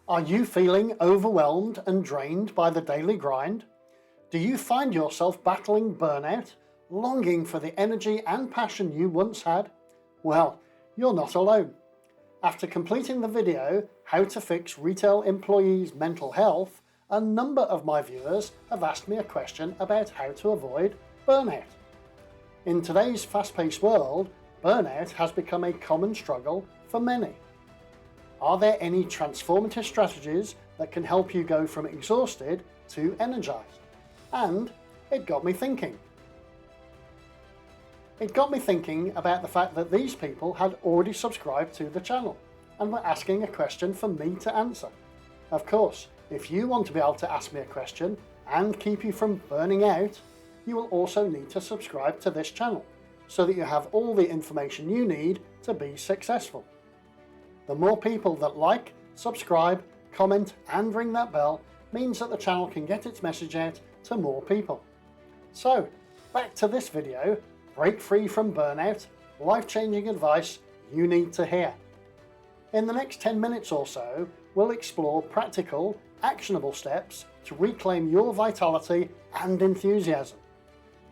Are you feeling overwhelmed and drained by the daily grind? Do you find yourself battling burnout, longing for the energy and passion you once had? Well, you're not alone. After completing the video, How to Fix Retail Employees' Mental Health, a number of my viewers have asked me a question about how to avoid burnout. In today's fast-paced world, burnout has become a common struggle for many. Are there any transformative strategies that can help you go from exhausted to energized? And it got me thinking. It got me thinking about the fact that these people had already subscribed to the channel and were asking a question for me to answer. Of course, if you want to be able to ask me a question and keep you from burning out, you will also need to subscribe to this channel so that you have all the information you need to be successful. The more people that like, subscribe, comment and ring that bell means that the channel can get its message out to more people. So, back to this video, break free from burnout, life-changing advice you need to hear. In the next 10 minutes or so, we'll explore practical, actionable steps to reclaim your vitality and enthusiasm.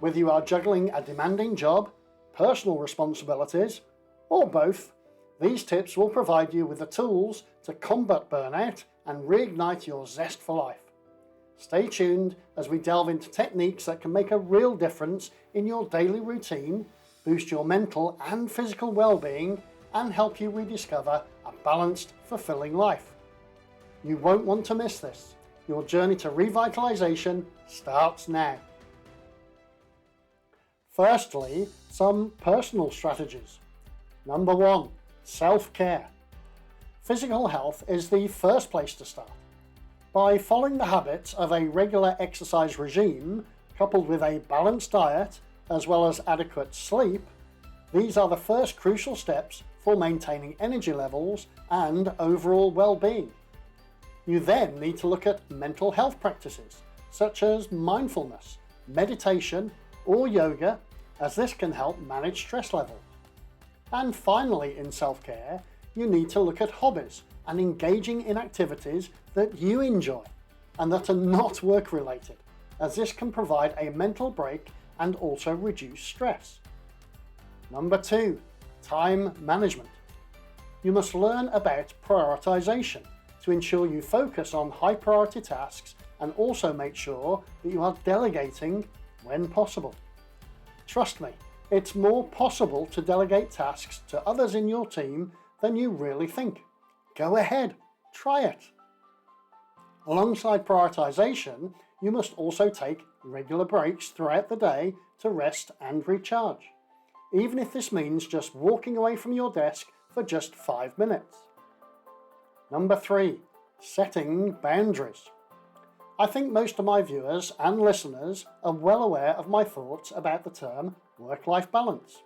Whether you are juggling a demanding job, personal responsibilities, or both, these tips will provide you with the tools to combat burnout and reignite your zest for life. Stay tuned as we delve into techniques that can make a real difference in your daily routine, boost your mental and physical well-being, and help you rediscover a balanced, fulfilling life. You won't want to miss this. Your journey to revitalization starts now. Firstly, some personal strategies. Number 1. Self-care. Physical health is the first place to start. By following the habits of a regular exercise regime, coupled with a balanced diet, as well as adequate sleep, these are the first crucial steps for maintaining energy levels and overall well-being. You then need to look at mental health practices, such as mindfulness, meditation, or yoga, as this can help manage stress levels. And finally, in self-care, you need to look at hobbies and engaging in activities that you enjoy and that are not work-related, as this can provide a mental break and also reduce stress. Number 2. Time management. You must learn about prioritization to ensure you focus on high-priority tasks and also make sure that you are delegating when possible. Trust me, it's more possible to delegate tasks to others in your team than you really think. Go ahead, try it. Alongside prioritization, you must also take regular breaks throughout the day to rest and recharge, even if this means just walking away from your desk for just 5 minutes. Number 3. Setting boundaries. I think most of my viewers and listeners are well aware of my thoughts about the term work-life balance.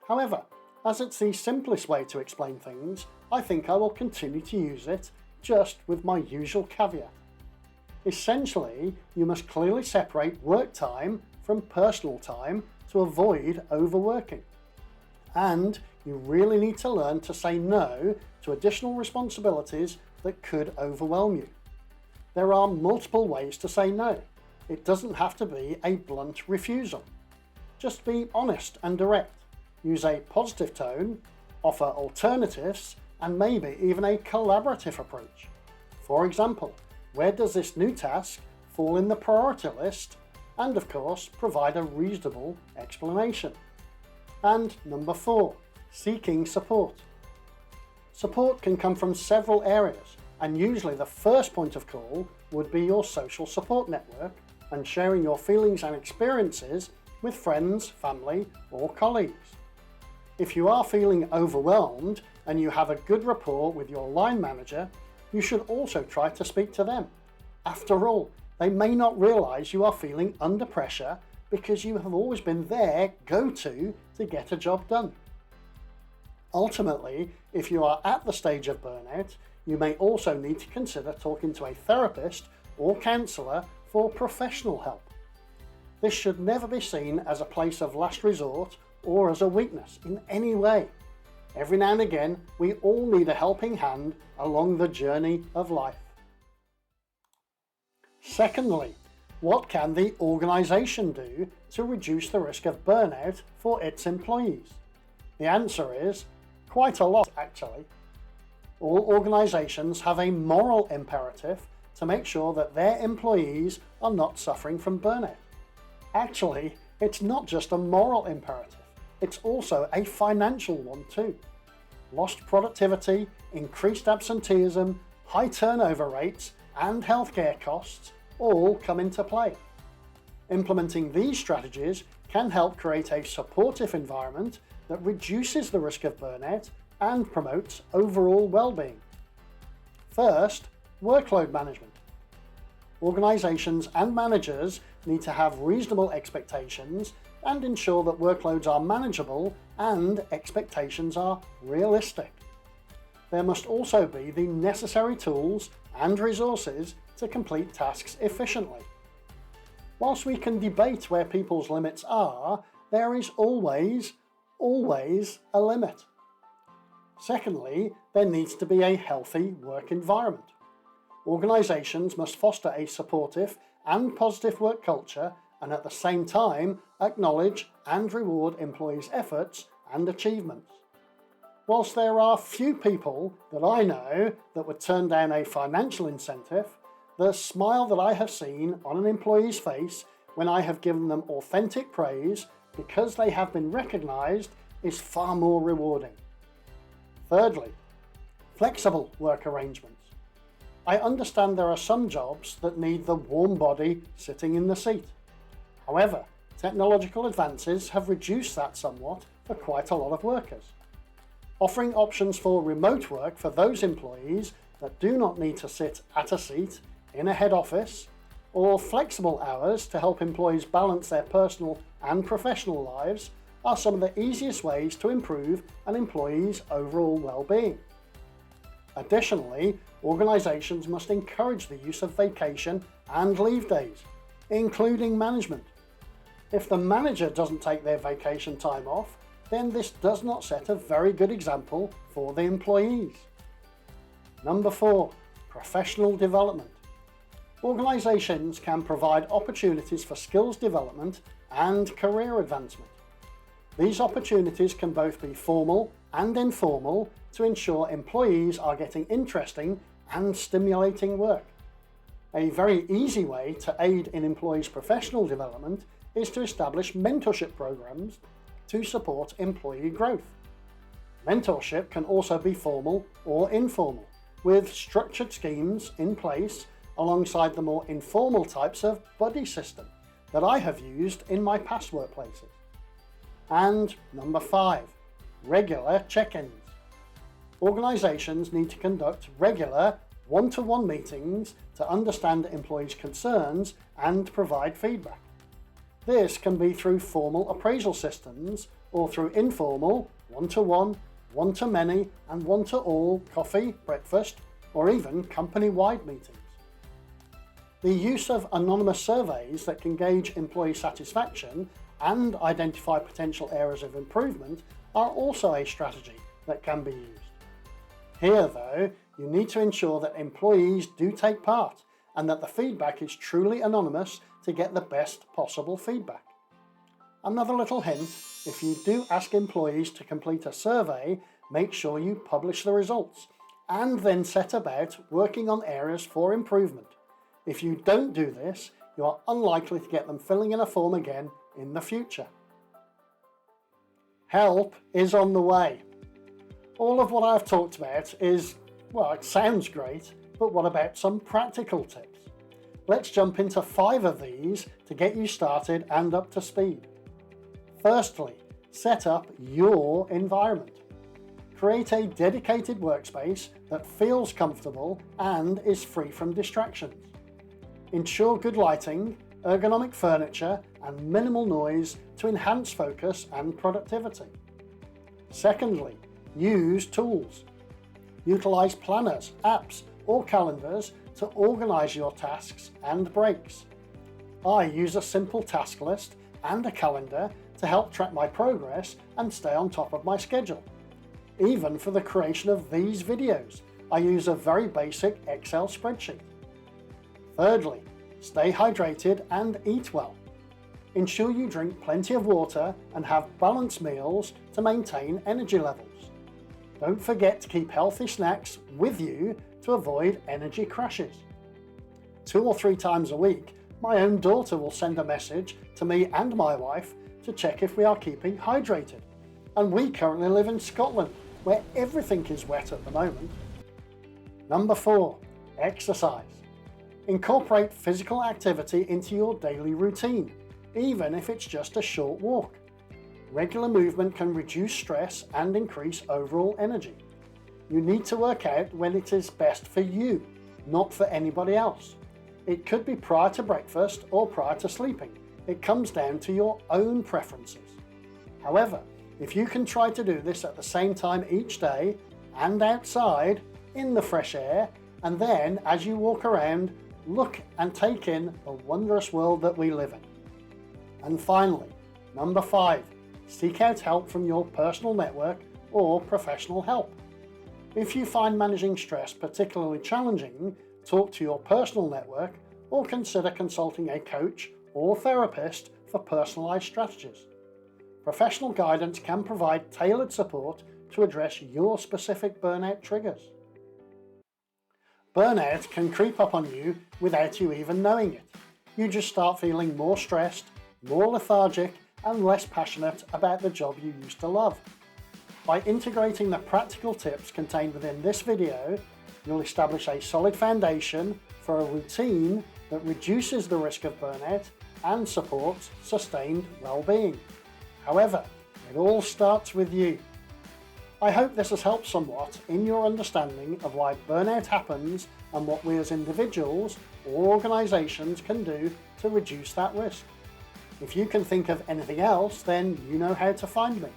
However, as it's the simplest way to explain things, I think I will continue to use it, just with my usual caveat. Essentially, you must clearly separate work time from personal time to avoid overworking. And you really need to learn to say no to additional responsibilities that could overwhelm you. There are multiple ways to say no. It doesn't have to be a blunt refusal. Just be honest and direct. Use a positive tone, offer alternatives, and maybe even a collaborative approach. For example, where does this new task fall in the priority list? And of course, provide a reasonable explanation. And number 4, seeking support. Support can come from several areas, and usually the first point of call would be your social support network and sharing your feelings and experiences with friends, family, or colleagues. If you are feeling overwhelmed and you have a good rapport with your line manager, you should also try to speak to them. After all, they may not realize you are feeling under pressure because you have always been their go-to to get a job done. Ultimately, if you are at the stage of burnout, you may also need to consider talking to a therapist or counsellor for professional help. This should never be seen as a place of last resort or as a weakness in any way. Every now and again, we all need a helping hand along the journey of life. Secondly, what can the organisation do to reduce the risk of burnout for its employees? The answer is quite a lot, actually. All organisations have a moral imperative to make sure that their employees are not suffering from burnout. Actually, it's not just a moral imperative, it's also a financial one too. Lost productivity, increased absenteeism, high turnover rates, and healthcare costs all come into play. Implementing these strategies can help create a supportive environment that reduces the risk of burnout and promotes overall well-being. First, workload management. Organisations and managers need to have reasonable expectations and ensure that workloads are manageable and expectations are realistic. There must also be the necessary tools and resources to complete tasks efficiently. Whilst we can debate where people's limits are, there is always a limit. Secondly, there needs to be a healthy work environment. Organisations must foster a supportive and positive work culture and at the same time acknowledge and reward employees' efforts and achievements. Whilst there are few people that I know that would turn down a financial incentive, the smile that I have seen on an employee's face when I have given them authentic praise because they have been recognised is far more rewarding. Thirdly, flexible work arrangements. I understand there are some jobs that need the warm body sitting in the seat. However, technological advances have reduced that somewhat for quite a lot of workers. Offering options for remote work for those employees that do not need to sit at a seat in a head office, or flexible hours to help employees balance their personal and professional lives are some of the easiest ways to improve an employee's overall well-being. Additionally, organisations must encourage the use of vacation and leave days, including management. If the manager doesn't take their vacation time off, then this does not set a very good example for the employees. Number 4, professional development. Organisations can provide opportunities for skills development and career advancement. These opportunities can both be formal and informal to ensure employees are getting interesting and stimulating work. A very easy way to aid in employees' professional development is to establish mentorship programs to support employee growth. Mentorship can also be formal or informal, with structured schemes in place alongside the more informal types of buddy system that I have used in my past workplaces. And number 5, regular check-ins. Organisations need to conduct regular one-to-one meetings to understand employees' concerns and provide feedback. This can be through formal appraisal systems or through informal, one-to-one, one-to-many and one-to-all coffee, breakfast or even company-wide meetings. The use of anonymous surveys that can gauge employee satisfaction and identify potential areas of improvement are also a strategy that can be used. Here, though, you need to ensure that employees do take part and that the feedback is truly anonymous to get the best possible feedback. Another little hint, if you do ask employees to complete a survey, make sure you publish the results and then set about working on areas for improvement. If you don't do this, you are unlikely to get them filling in a form again in the future. Help is on the way. All of what I've talked about is, well, it sounds great, but what about some practical tips? Let's jump into 5 of these to get you started and up to speed. Firstly, set up your environment. Create a dedicated workspace that feels comfortable and is free from distractions. Ensure good lighting, ergonomic furniture, and minimal noise to enhance focus and productivity. Secondly, use tools. Utilize planners, apps, or calendars to organize your tasks and breaks. I use a simple task list and a calendar to help track my progress and stay on top of my schedule. Even for the creation of these videos, I use a very basic Excel spreadsheet. Thirdly, stay hydrated and eat well. Ensure you drink plenty of water and have balanced meals to maintain energy levels. Don't forget to keep healthy snacks with you to avoid energy crashes. 2 or 3 times a week, my own daughter will send a message to me and my wife to check if we are keeping hydrated. And we currently live in Scotland, where everything is wet at the moment. Number 4, exercise. Incorporate physical activity into your daily routine, even if it's just a short walk. Regular movement can reduce stress and increase overall energy. You need to work out when it is best for you, not for anybody else. It could be prior to breakfast or prior to sleeping. It comes down to your own preferences. However, if you can try to do this at the same time each day and outside in the fresh air, and then as you walk around, look and take in the wondrous world that we live in. And finally, number 5, seek out help from your personal network or professional help. If you find managing stress particularly challenging, talk to your personal network or consider consulting a coach or therapist for personalized strategies. Professional guidance can provide tailored support to address your specific burnout triggers. Burnout can creep up on you without you even knowing it. You just start feeling more stressed, more lethargic, and less passionate about the job you used to love. By integrating the practical tips contained within this video, you'll establish a solid foundation for a routine that reduces the risk of burnout and supports sustained well-being. However, it all starts with you. I hope this has helped somewhat in your understanding of why burnout happens and what we as individuals or organisations can do to reduce that risk. If you can think of anything else, then you know how to find me.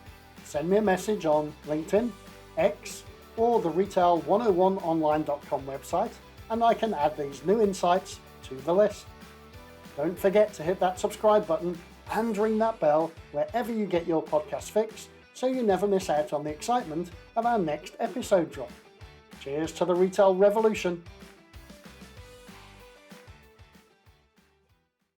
Send me a message on LinkedIn, X, or the retail101online.com website, and I can add these new insights to the list. Don't forget to hit that subscribe button and ring that bell wherever you get your podcast fix, so you never miss out on the excitement of our next episode drop. Cheers to the retail revolution.